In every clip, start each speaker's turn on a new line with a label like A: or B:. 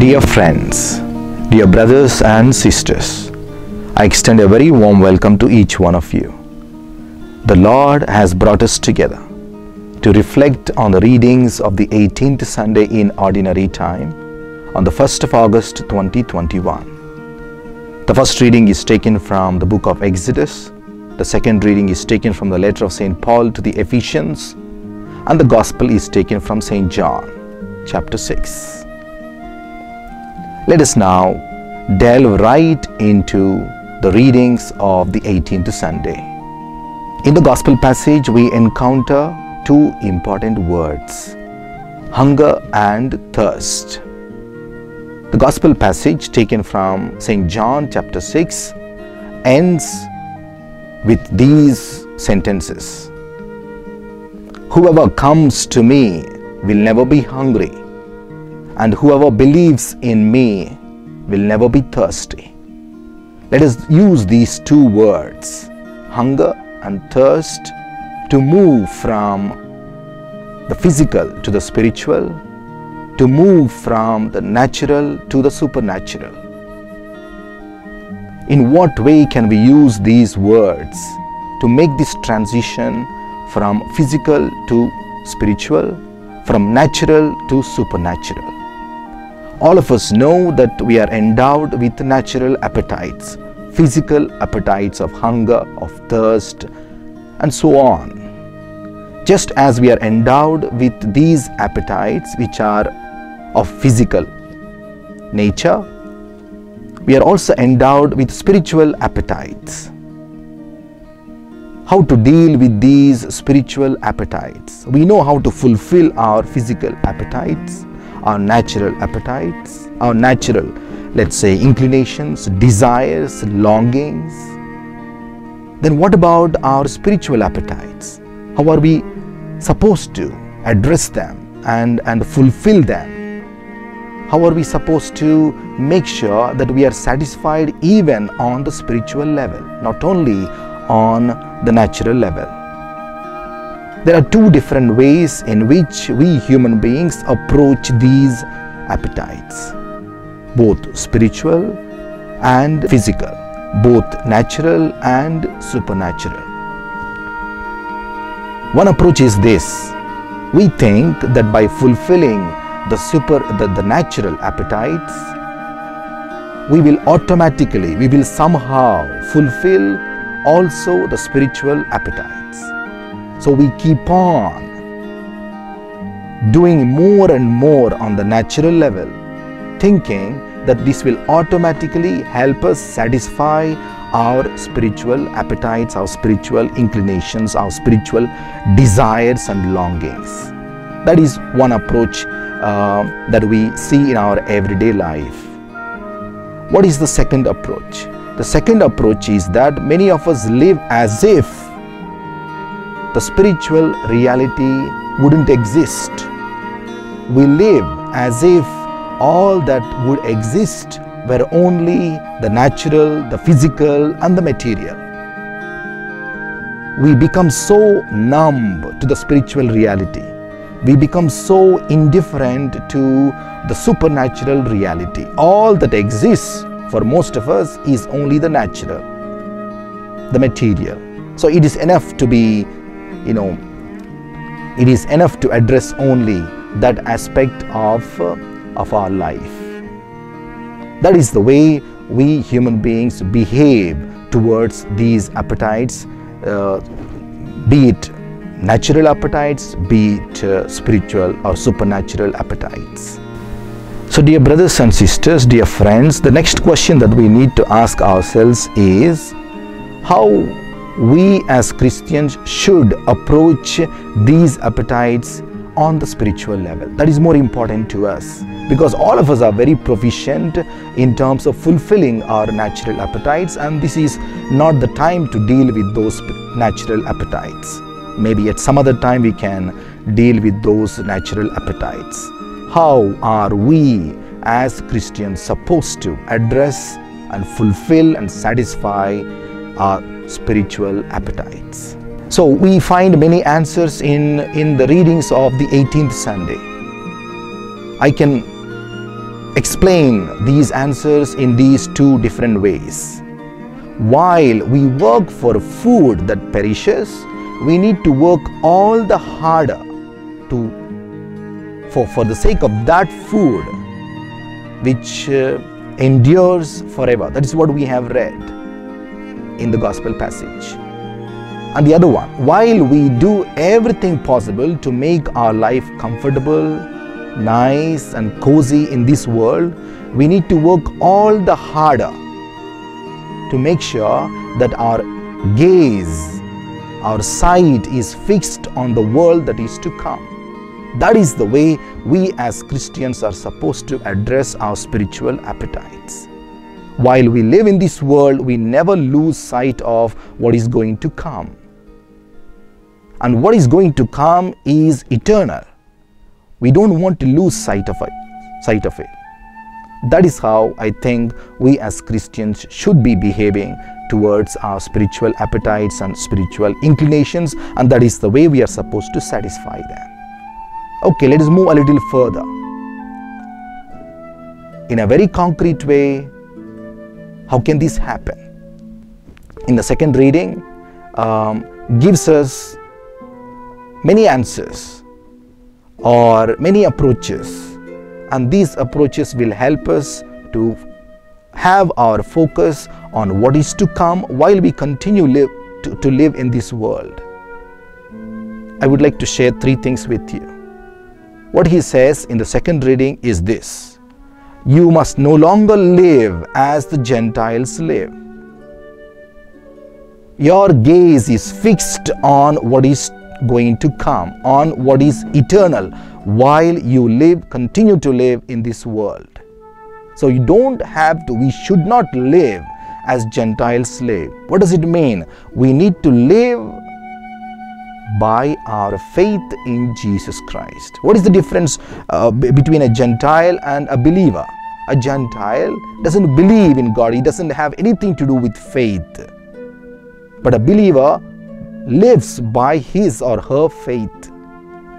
A: Dear friends, dear brothers and sisters, I extend a very warm welcome to each one of you. The Lord has brought us together to reflect on the readings of the 18th Sunday in Ordinary Time on the 1st of August 2021. The first reading is taken from the book of Exodus, the second reading is taken from the letter of St. Paul to the Ephesians, and the Gospel is taken from St. John, chapter 6. Let us now delve right into the readings of the 18th Sunday. In the Gospel passage, we encounter two important words, hunger and thirst. The Gospel passage taken from St. John chapter 6 ends with these sentences. Whoever comes to me will never be hungry, and whoever believes in me will never be thirsty. Let us use these two words, hunger and thirst, to move from the physical to the spiritual, to move from the natural to the supernatural. In what way can we use these words to make this transition from physical to spiritual, from natural to supernatural? All of us know that we are endowed with natural appetites, physical appetites of hunger, of thirst, and so on. Just as we are endowed with these appetites which are of physical nature, we are also endowed with spiritual appetites. How to deal with these spiritual appetites? We know how to fulfill our physical appetites, our natural appetites, our natural, let's say, inclinations, desires, longings. Then what about our spiritual appetites? How are we supposed to address them and fulfill them? How are we supposed to make sure that we are satisfied even on the spiritual level, not only on the natural level? There are two different ways in which we human beings approach these appetites, both spiritual and physical, both natural and supernatural. One approach is this: we think that by fulfilling the natural appetites, we will somehow fulfill also the spiritual appetites. So we keep on doing more and more on the natural level, thinking that this will automatically help us satisfy our spiritual appetites, our spiritual inclinations, our spiritual desires and longings. That is one approach that we see in our everyday life. What is the second approach? The second approach is that many of us live as if the spiritual reality wouldn't exist. We live as if all that would exist were only the natural, the physical, and the material. We become so numb to the spiritual reality. We become so indifferent to the supernatural reality. All that exists for most of us is only the natural, the material. So it is enough to be, it is enough to address only that aspect of our life. That is the way we human beings behave towards these appetites, be it natural appetites, be it spiritual or supernatural appetites. So dear brothers and sisters, dear friends, the next question that we need to ask ourselves is how we as Christians should approach these appetites on the spiritual level. That is more important to us, because all of us are very proficient in terms of fulfilling our natural appetites, and this is not the time to deal with those natural appetites. Maybe at some other time we can deal with those natural appetites. How are we as Christians supposed to address and fulfill and satisfy our spiritual appetites? So we find many answers in the readings of the 18th Sunday. I can explain these answers in these two different ways. While we work for food that perishes, we need to work all the harder for the sake of that food which endures forever. That is what we have read in the gospel passage. And the other one, while we do everything possible to make our life comfortable, nice and cozy in this world, we need to work all the harder to make sure that our gaze, our sight is fixed on the world that is to come. That is the way we as Christians are supposed to address our spiritual appetites. While we live in this world, we never lose sight of what is going to come. And what is going to come is eternal. We don't want to lose sight of it. That is how I think we as Christians should be behaving towards our spiritual appetites and spiritual inclinations, and that is the way we are supposed to satisfy them. Okay, let us move a little further. In a very concrete way, how can this happen? In the second reading, gives us many answers or many approaches, and these approaches will help us to have our focus on what is to come while we continue to live in this world. I would like to share three things with you. What he says in the second reading is this: you must no longer live as the Gentiles live. Your gaze is fixed on what is going to come, on what is eternal, while you continue to live in this world. So we should not live as Gentiles live. What does it mean? We need to live by our faith in Jesus Christ. What is the difference between a Gentile and a believer? A Gentile doesn't believe in God. He doesn't have anything to do with faith. But a believer lives by his or her faith.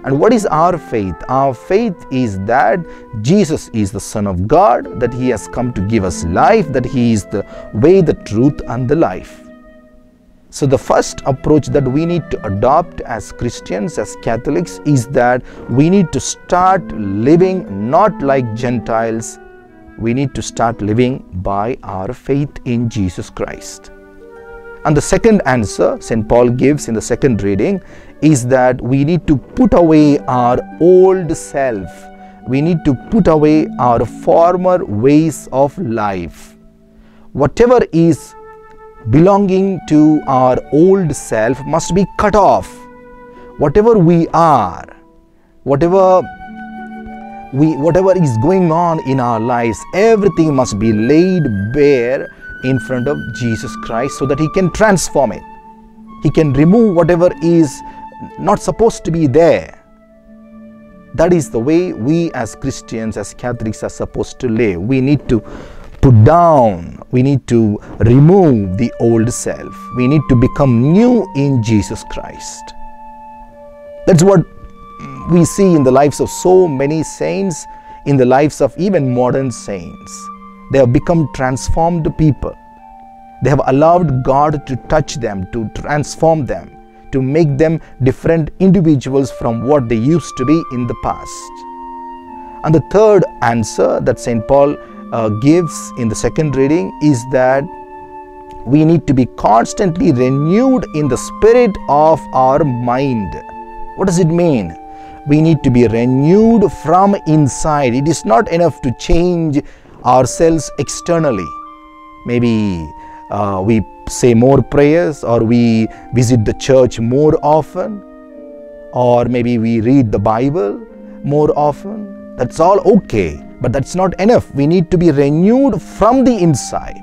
A: And what is our faith? Our faith is that Jesus is the Son of God, that He has come to give us life, that He is the way, the truth and the life. So the first approach that we need to adopt as Christians, as Catholics, is that we need to start living not like Gentiles. We need to start living by our faith in Jesus Christ. And the second answer St. Paul gives in the second reading is that we need to put away our old self. We need to put away our former ways of life. Whatever is belonging to our old self must be cut off. Whatever we are, whatever is going on in our lives, everything must be laid bare in front of Jesus Christ so that He can transform it. He can remove whatever is not supposed to be there. That is the way we as Christians, as Catholics are supposed to live. We need to put down, we need to remove the old self. We need to become new in Jesus Christ. That's what we see in the lives of so many saints, in the lives of even modern saints. They have become transformed people. They have allowed God to touch them, to transform them, to make them different individuals from what they used to be in the past. And the third answer that St. Paul gives in the second reading is that we need to be constantly renewed in the spirit of our mind. What does it mean? We need to be renewed from inside. It is not enough to change ourselves externally. Maybe we say more prayers, or we visit the church more often, or maybe we read the Bible more often. That's all okay, but that's not enough. We need to be renewed from the inside.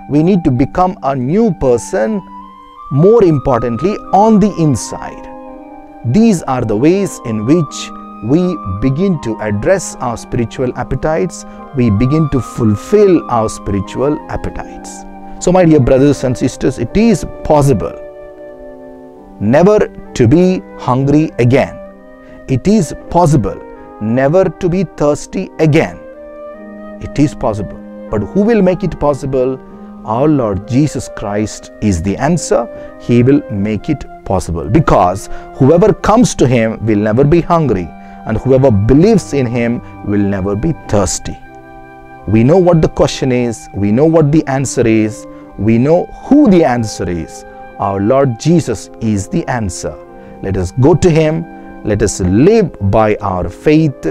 A: We need to become a new person, more importantly, on the inside. These are the ways in which we begin to address our spiritual appetites. We begin to fulfill our spiritual appetites. So my dear brothers and sisters, it is possible never to be hungry again. It is possible never to be thirsty again. It is possible. But who will make it possible? Our Lord Jesus Christ is the answer. He will make it possible, because whoever comes to Him will never be hungry, and whoever believes in Him will never be thirsty. We know what the question is. We know what the answer is. We know who the answer is. Our Lord Jesus is the answer. Let us go to Him. Let us live by our faith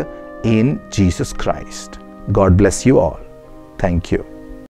A: in Jesus Christ. God bless you all. Thank you.